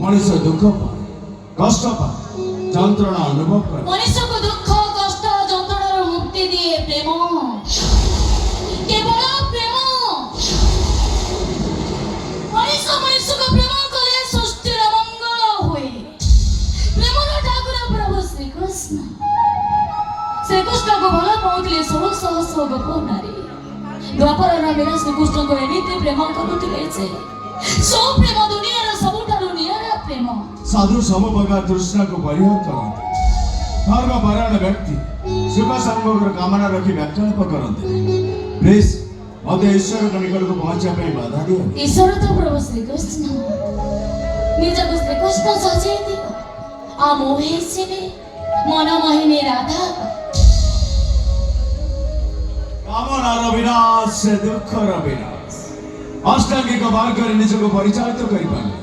मनुष्य दुख पाए कष्ट पाए যন্ত্রণা অনুভব করে मनुष्य को दुख कष्ट যন্ত্রণার মুক্তি দিয়ে প্রেম केवल प्रेम मनुष्य को प्रेम कले सृष्टिर मंगल हुए प्रेम ठाकुर प्रभु श्री कृष्ण को भल पाउथिले 1600 गोप नारी द्वापर नामेर श्री कृष्ण को एमिति प्रेम करुथिले जे सो प्रेम दुनियार सबुठारु निरा प्रेम साधु सब प्रकार तृष्णा को परिहार करते धर्म परायण व्यक्ति सुख संभोग कामना रखी व्याख्याप करते प्लीज मत ईश्वर निकट को पहुंचा बाधा दिया ईश्वर तो प्रभु श्री कृष्ण निज को श्री कृष्ण सजाई दियो आ मोहे से मन मोहिनी राधा कामनार विनाश से दुखर विनाश अष्टांगिक मार्ग निजको परिचालित करिपारे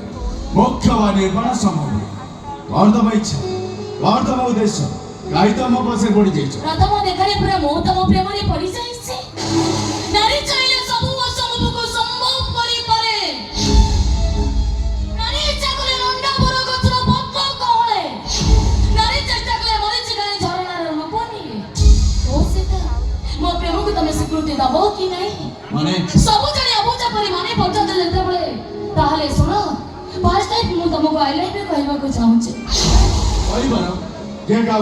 मोक्ष वा निर्वाण संभव गर्दम इच्छा गर्दम उद्देश्य गायतम पछे पड़ी जाइछ प्रथम देखारे पूरा मोहतम प्रेम रे पड़ी जाइछे नारी चाहिले सब असंभव को संभव करि पारे नारी इच्छा कले लंडा बर गछर पत्र कहले नारी चेष्टा कले मरीचि गाय झरणार रूप निये ओ सीता मो प्रेम को तमे स्वीकृति दबो कि नै माने सब जने अबुझा परि माने पछत जेते बळे ताहले सुनो फर्स्ट टाइम मु तुमको आई लव यू कहबा को चाहूचे कहि बरो जे